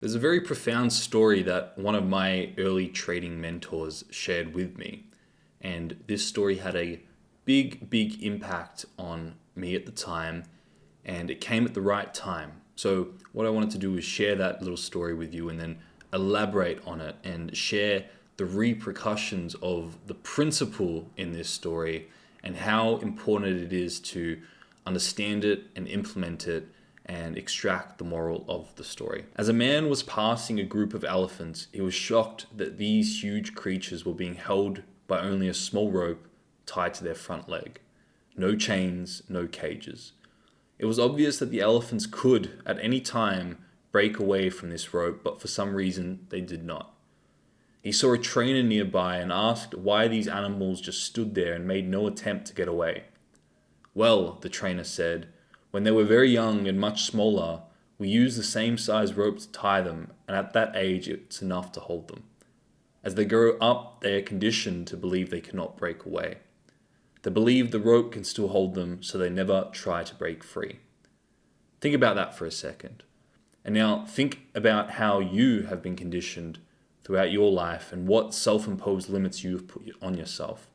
There's a very profound story that one of my early trading mentors shared with me. And this story had a big impact on me at the time, and it came at the right time. So, what I wanted to do is share that little story with you and then elaborate on it and share the repercussions of the principle in this story and how important it is to understand it and implement it and extract the moral of the story. As a man was passing a group of elephants, he was shocked that these huge creatures were being held by only a small rope tied to their front leg. No chains, no cages. It was obvious that the elephants could, at any time, break away from this rope, but for some reason they did not. He saw a trainer nearby and asked why these animals just stood there and made no attempt to get away. "Well," the trainer said, "when they were very young and much smaller, we used the same size rope to tie them, and at that age it's enough to hold them. As they grow up, they are conditioned to believe they cannot break away. They believe the rope can still hold them, so they never try to break free." Think about that for a second. And now think about how you have been conditioned throughout your life and what self-imposed limits you've put on yourself.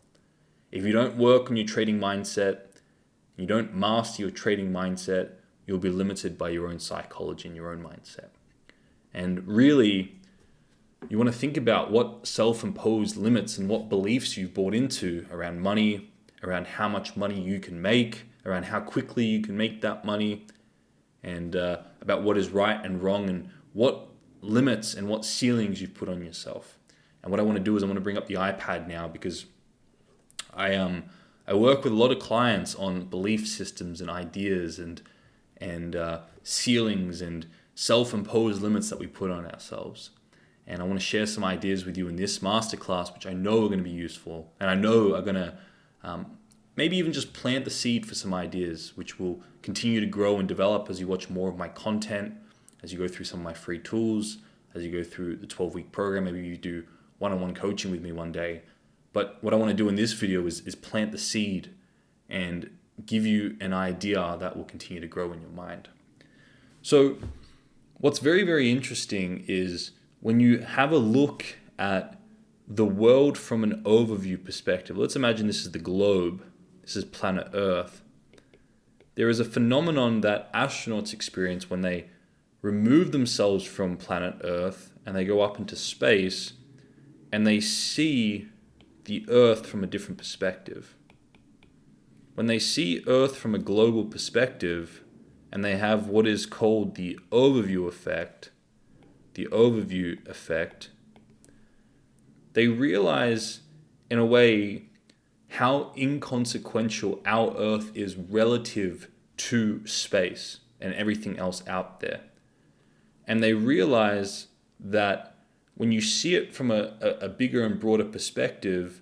If you don't work on your trading mindset, you don't master your trading mindset, you'll be limited by your own psychology and your own mindset. And really, you want to think about what self-imposed limits and what beliefs you've bought into around money, around how much money you can make, around how quickly you can make that money, and about what is right and wrong and what limits and what ceilings you've put on yourself. And what I want to do is I want to bring up the iPad now because I work with a lot of clients on belief systems and ideas and ceilings and self-imposed limits that we put on ourselves. And I want to share some ideas with you in this masterclass, which I know are going to be useful, and I know are going to maybe even just plant the seed for some ideas, which will continue to grow and develop as you watch more of my content, as you go through some of my free tools, as you go through the 12-week program. Maybe you do one-on-one coaching with me one day. But what I want to do in this video is plant the seed and give you an idea that will continue to grow in your mind. So what's very interesting is when you have a look at the world from an overview perspective. Let's imagine this is the globe. This is planet Earth. There is a phenomenon that astronauts experience when they remove themselves from planet Earth and they go up into space and they see the Earth from a different perspective. When they see Earth from a global perspective and they have what is called the overview effect, they realize in a way how inconsequential our Earth is relative to space and everything else out there. And they realize that when you see it from a bigger and broader perspective,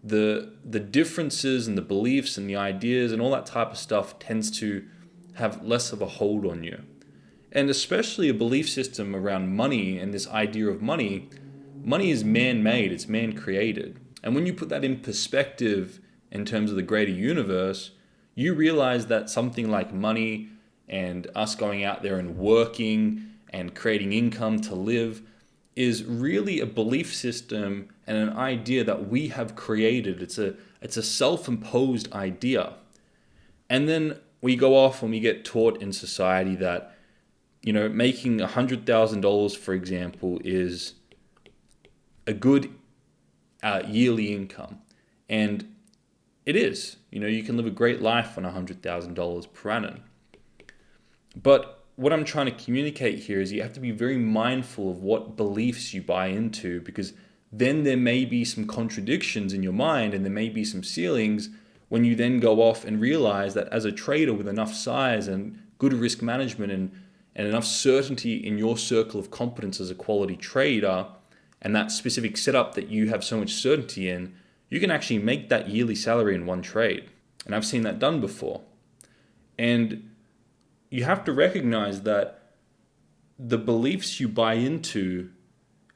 the differences and the beliefs and the ideas and all that type of stuff tends to have less of a hold on you. And especially a belief system around money and this idea of money is man-made, it's man-created. And when you put that in perspective in terms of the greater universe, you realize that something like money and us going out there and working and creating income to live is really a belief system and an idea that we have created. It's a self-imposed idea. And then we go off and we get taught in society that, making $100,000, for example, is a good yearly income. And it is. You can live a great life on $100,000 per annum. But what I'm trying to communicate here is you have to be very mindful of what beliefs you buy into, because then there may be some contradictions in your mind and there may be some ceilings when you then go off and realize that as a trader with enough size and good risk management and enough certainty in your circle of competence as a quality trader and that specific setup that you have so much certainty in, you can actually make that yearly salary in one trade. And I've seen that done before. And you have to recognize that the beliefs you buy into,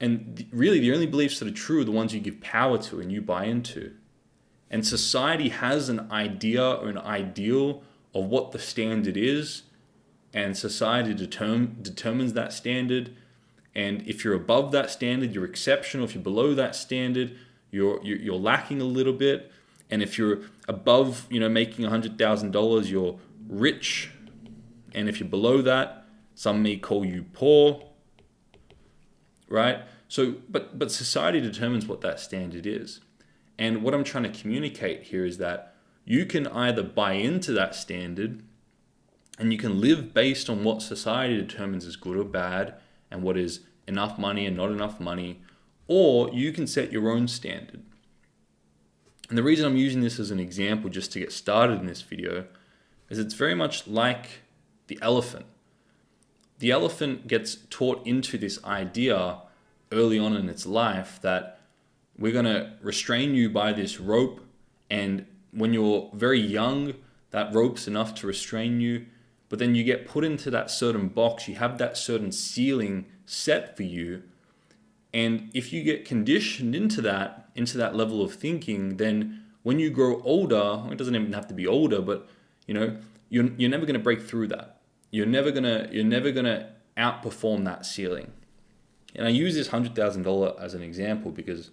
and really the only beliefs that are true are the ones you give power to and you buy into. And society has an idea or an ideal of what the standard is, and society determines that standard. And if you're above that standard, you're exceptional. If you're below that standard, you're lacking a little bit. And if you're above, making $100,000, you're rich. And if you're below that, some may call you poor, right? So, but society determines what that standard is. And what I'm trying to communicate here is that you can either buy into that standard and you can live based on what society determines is good or bad and what is enough money and not enough money, or you can set your own standard. And the reason I'm using this as an example just to get started in this video is it's very much like the elephant. The elephant gets taught into this idea early on in its life that we're going to restrain you by this rope, and when you're very young, that rope's enough to restrain you, but then you get put into that certain box, you have that certain ceiling set for you, and if you get conditioned into that level of thinking, then when you grow older, it doesn't even have to be older, but you're never going to break through that. You're never gonna outperform that ceiling. And I use this $100,000 as an example because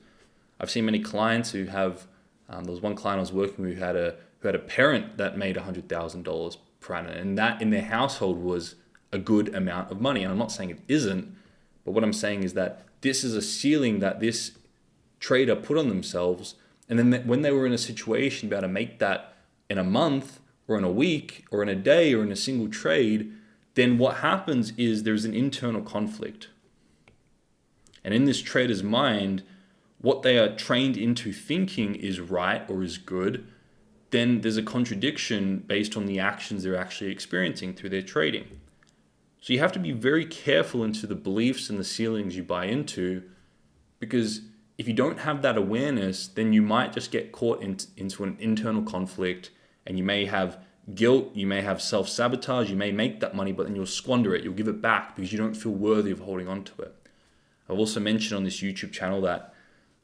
I've seen many clients who have. There was one client I was working with who had a parent that made $100,000 per annum, and that in their household was a good amount of money. And I'm not saying it isn't, but what I'm saying is that this is a ceiling that this trader put on themselves. And then when they were in a situation about to make that in a month or in a week or in a day or in a single trade, then what happens is there's an internal conflict. And in this trader's mind, what they are trained into thinking is right or is good, then there's a contradiction based on the actions they're actually experiencing through their trading. So you have to be very careful into the beliefs and the ceilings you buy into, because if you don't have that awareness, then you might just get caught into an internal conflict, and you may have guilt, you may have self-sabotage, you may make that money, but then you'll squander it, you'll give it back because you don't feel worthy of holding on to it. I've also mentioned on this YouTube channel that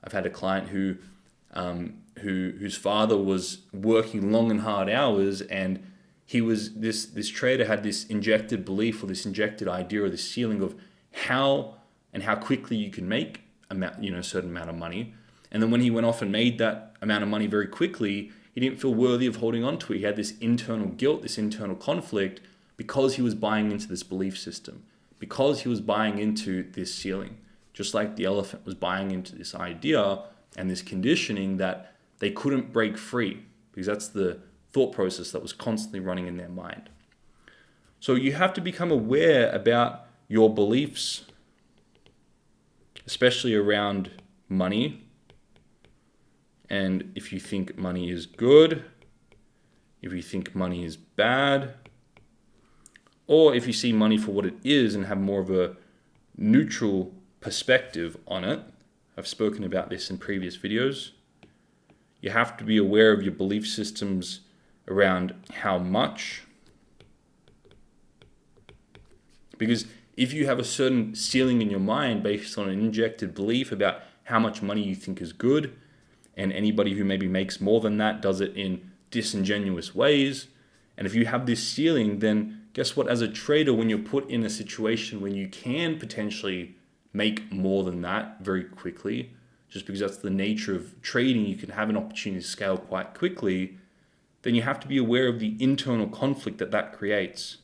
I've had a client whose father was working long and hard hours, and he was this trader had this injected belief or this injected idea or this ceiling of how quickly you can make a certain amount of money. And then when he went off and made that amount of money very quickly, he didn't feel worthy of holding on to it. He had this internal guilt, this internal conflict, because he was buying into this belief system, because he was buying into this ceiling, just like the elephant was buying into this idea and this conditioning that they couldn't break free, because that's the thought process that was constantly running in their mind. So you have to become aware about your beliefs, especially around money. And if you think money is good, if you think money is bad, or if you see money for what it is and have more of a neutral perspective on it. I've spoken about this in previous videos. You have to be aware of your belief systems around how much. Because if you have a certain ceiling in your mind based on an injected belief about how much money you think is good, and anybody who maybe makes more than that does it in disingenuous ways, and if you have this ceiling, then guess what? As a trader, when you're put in a situation when you can potentially make more than that very quickly, just because that's the nature of trading, you can have an opportunity to scale quite quickly, then you have to be aware of the internal conflict that creates.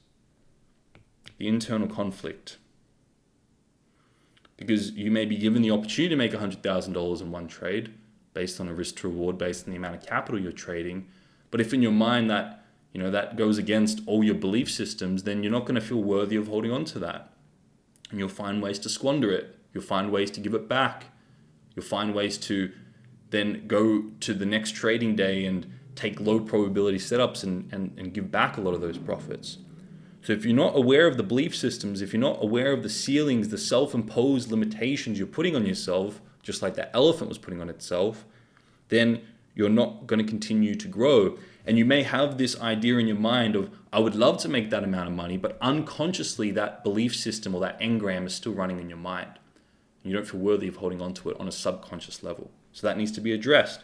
The internal conflict. Because you may be given the opportunity to make $100,000 in one trade based on a risk to reward, based on the amount of capital you're trading. But if in your mind that goes against all your belief systems, then you're not going to feel worthy of holding on to that. And you'll find ways to squander it. You'll find ways to give it back. You'll find ways to then go to the next trading day and take low probability setups and give back a lot of those profits. So if you're not aware of the belief systems, if you're not aware of the ceilings, the self-imposed limitations you're putting on yourself, just like that elephant was putting on itself, then you're not going to continue to grow. And you may have this idea in your mind of, I would love to make that amount of money, but unconsciously that belief system or that engram is still running in your mind. And you don't feel worthy of holding on to it on a subconscious level. So that needs to be addressed.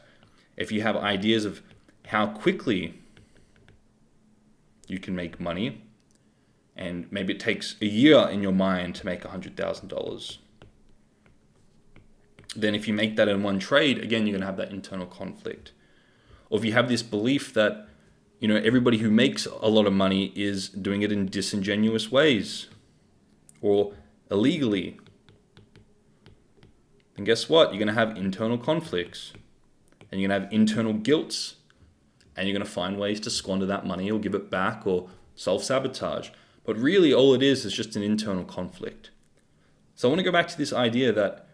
If you have ideas of how quickly you can make money, and maybe it takes a year in your mind to make $100,000, then if you make that in one trade, again, you're going to have that internal conflict. Or if you have this belief that, everybody who makes a lot of money is doing it in disingenuous ways or illegally, then guess what? You're going to have internal conflicts, and you're going to have internal guilts, and you're going to find ways to squander that money or give it back or self-sabotage. But really all it is just an internal conflict. So I want to go back to this idea that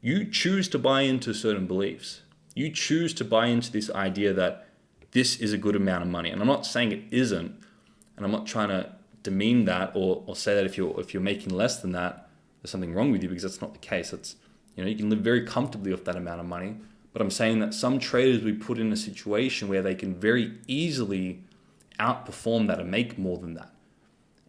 you choose to buy into certain beliefs. You choose to buy into this idea that this is a good amount of money. And I'm not saying it isn't, and I'm not trying to demean that or say that if you're making less than that, there's something wrong with you, because that's not the case. It's, you can live very comfortably off that amount of money. But I'm saying that some traders we put in a situation where they can very easily outperform that and make more than that.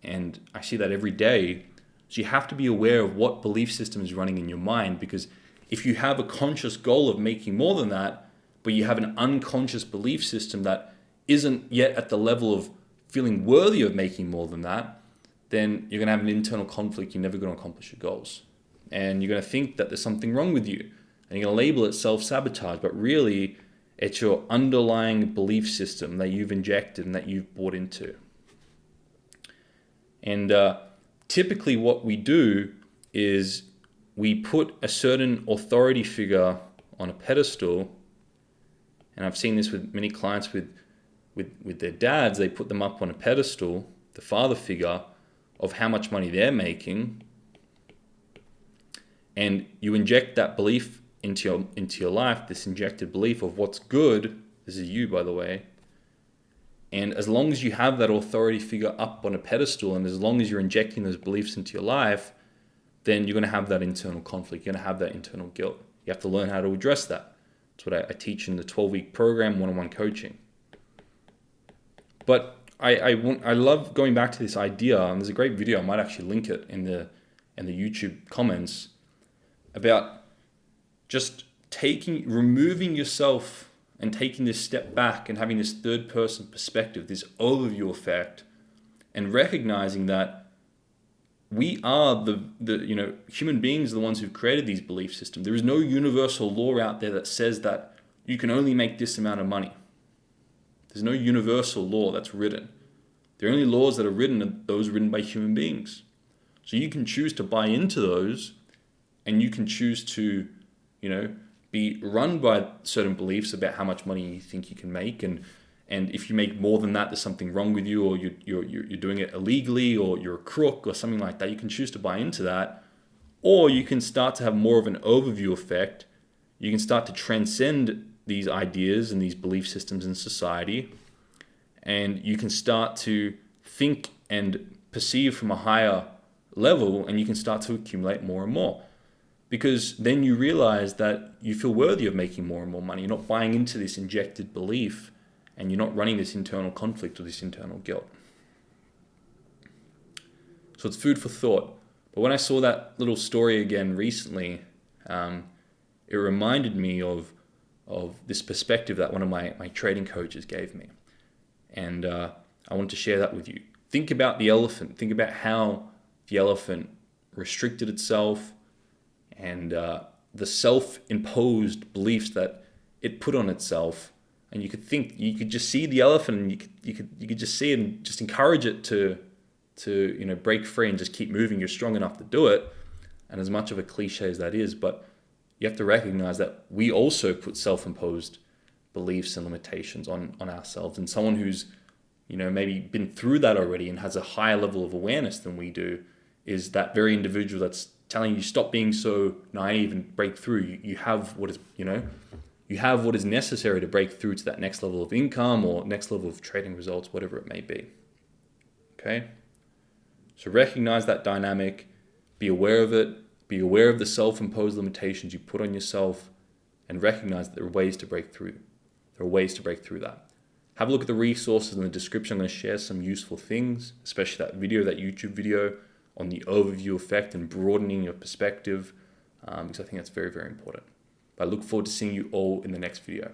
And I see that every day. So you have to be aware of what belief system is running in your mind, because if you have a conscious goal of making more than that, but you have an unconscious belief system that isn't yet at the level of feeling worthy of making more than that, then you're going to have an internal conflict. You're never going to accomplish your goals. And you're going to think that there's something wrong with you. And you're going to label it self-sabotage. But really, it's your underlying belief system that you've injected and that you've bought into. And typically what we do is we put a certain authority figure on a pedestal. And I've seen this with many clients with their dads. They put them up on a pedestal, the father figure, of how much money they're making. And you inject that belief into your life, this injected belief of what's good. This is you, by the way. And as long as you have that authority figure up on a pedestal, and as long as you're injecting those beliefs into your life, then you're going to have that internal conflict. You're going to have that internal guilt. You have to learn how to address that. That's what I teach in the 12-week program, one-on-one coaching. But I love going back to this idea, and there's a great video. I might actually link it in the YouTube comments, about just removing yourself and taking this step back and having this third person perspective, this overview effect, and recognizing that we are the human beings are the ones who've created these belief systems. There is no universal law out there that says that you can only make this amount of money. There's no universal law that's written. The only laws that are written are those written by human beings. So you can choose to buy into those, and you can choose to, be run by certain beliefs about how much money you think you can make, and if you make more than that, there's something wrong with you, or you're doing it illegally, or you're a crook, or something like that. You can choose to buy into that, or you can start to have more of an overview effect. You can start to transcend these ideas and these belief systems in society, and you can start to think and perceive from a higher level, and you can start to accumulate more and more. Because then you realize that you feel worthy of making more and more money. You're not buying into this injected belief, and you're not running this internal conflict or this internal guilt. So it's food for thought. But when I saw that little story again recently, it reminded me of this perspective that one of my trading coaches gave me. And I want to share that with you. Think about the elephant. Think about how the elephant restricted itself, and the self-imposed beliefs that it put on itself. And you could just see the elephant, and you could just see it and just encourage it to break free and just keep moving. You're strong enough to do it. And as much of a cliche as that is, but you have to recognize that we also put self-imposed beliefs and limitations on ourselves. And someone who's maybe been through that already and has a higher level of awareness than we do is that very individual that's telling you stop being so naive and break through. You have what is you have what is necessary to break through to that next level of income or next level of trading results, whatever it may be. Okay? So recognize that dynamic, be aware of it, be aware of the self-imposed limitations you put on yourself, and recognize that there are ways to break through. There are ways to break through that. Have a look at the resources in the description. I'm going to share some useful things, especially that YouTube video on the overview effect and broadening your perspective, because I think that's very, very important. But I look forward to seeing you all in the next video.